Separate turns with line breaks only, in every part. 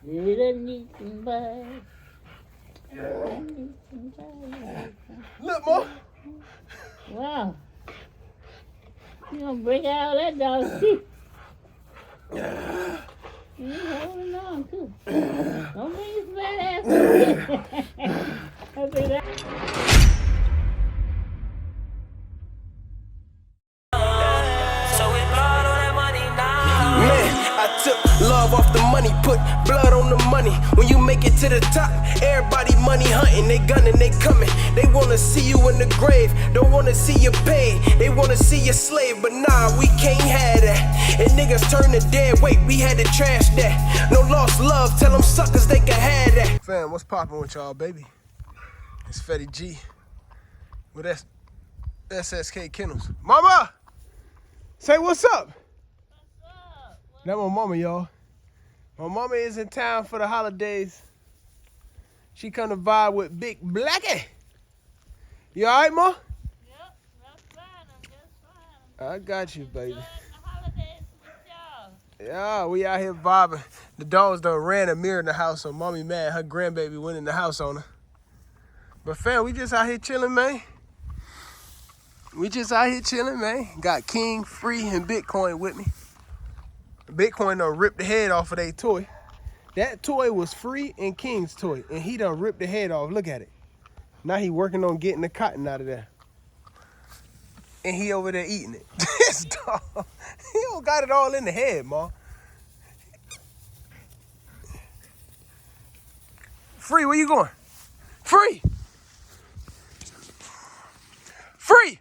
Little need somebody. Need somebody.
Look, Mom.
Wow. You gonna break out that dog's teeth. You holding on too. Don't bring your fat ass over here.
Love off the money, put blood on the money. When you make it to the top, everybody money hunting. They gunning, they coming. They wanna see you in the grave, don't wanna see you paid. They wanna see you slave, but nah, we can't have that. And niggas turn to dead weight, we had to trash that. No lost love, tell them suckers they can have that. Fam, what's poppin' with y'all, baby? It's Fetty G with SSK Kennels. Mama! Say what's up. That's my mama, y'all. My mama is in town for the holidays. She come to vibe with Big Blackie. You all right, Ma?
Yep, that's fine. I'm just fine.
I got you, baby.
Enjoying the holidays with y'all.
Yeah, we out here vibing. The dogs done ran a mirror in the house, so mommy mad. Her grandbaby went in the house on her. But fam, we just out here chilling, man. We just out here chilling, man. Got King, Free, and Bitcoin with me. Bitcoin done ripped the head off of their toy. That toy was Free and King's toy, and he done ripped the head off. Look at it. Now he working on getting the cotton out of there. And he over there eating it. This dog, he don't got it all in the head, Ma. Free, where you going? Free! Free!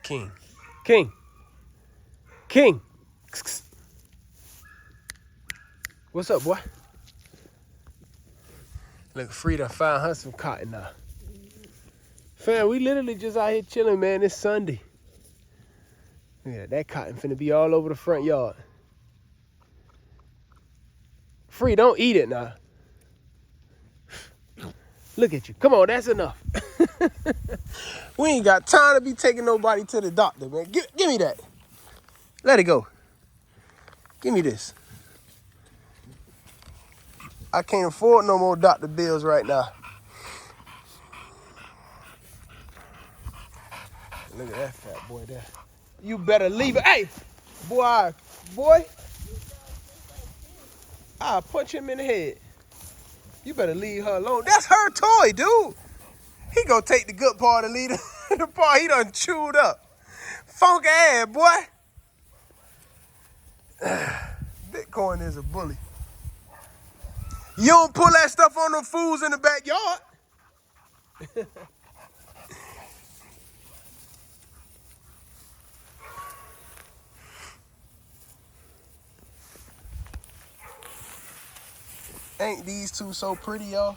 King. King. King. What's up, boy? Look, Free done found her some cotton now. Fam, we literally just out here chilling, man. It's Sunday. Yeah, that cotton finna be all over the front yard. Free, don't eat it now. Look at you. Come on, that's enough. We ain't got time to be taking nobody to the doctor, man. Give me that. Let it go. Give me this. I can't afford no more doctor bills right now. Look at that fat boy there. You better leave it. Hey, boy, I'll punch him in the head. You better leave her alone. That's her toy, dude. He gonna take the good part and leave the part he done chewed up. Funky ass, boy. Bitcoin is a bully. You don't pull that stuff on them fools in the backyard. Ain't these two so pretty, y'all?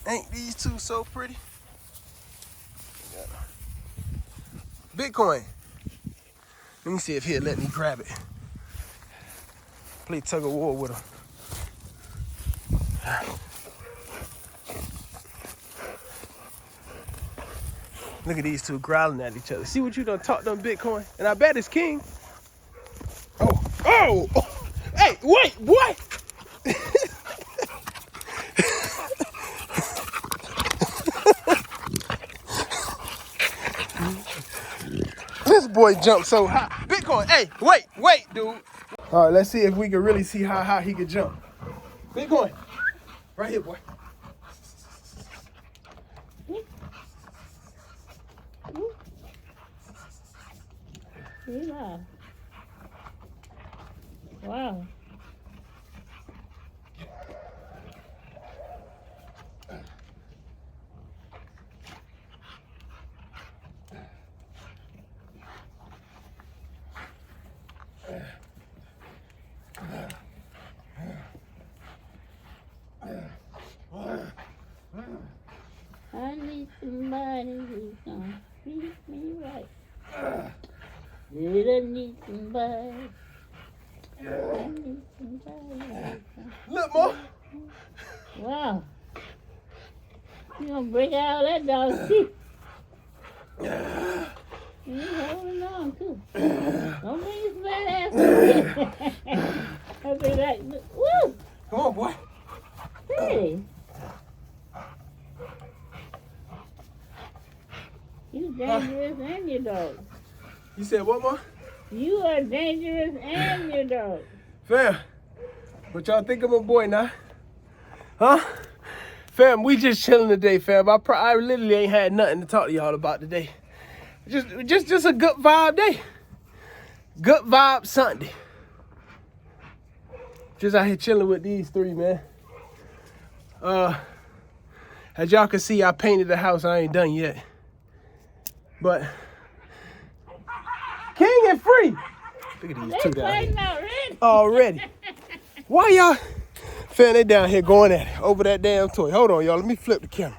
Ain't these two so pretty? Bitcoin. Let me see if he'll let me grab it. Play tug of war with him. Look at these two growling at each other. See what you done taught them, Bitcoin? And I bet it's King. Oh! Hey, wait, what? This boy jumped so high. Bitcoin, hey, wait, dude. All right, let's see if we can really see how high he can jump. Bitcoin, right here, boy.
Yeah. Wow. I need somebody who's gonna treat me right. Little need somebody. I need somebody.
Look, Mom.
Wow. You gonna break out that dog's teeth. too. Don't bring his fat ass over here. I'll be like, woo!
Come on, boy.
Hey. You dangerous and your dog.
You said what, Ma?
You are dangerous and your dog.
Fam, what y'all think of my boy now? Huh? Fam, we just chilling today, fam. I literally ain't had nothing to talk to y'all about today. Just a good vibe day. Good vibe Sunday. Just out here chilling with these three, man. As y'all can see, I painted the house. I ain't done yet. But King and Free. Look at these two down here. Already. Why y'all? Fam, they down here going at it over that damn toy. Hold on, y'all. Let me flip the camera.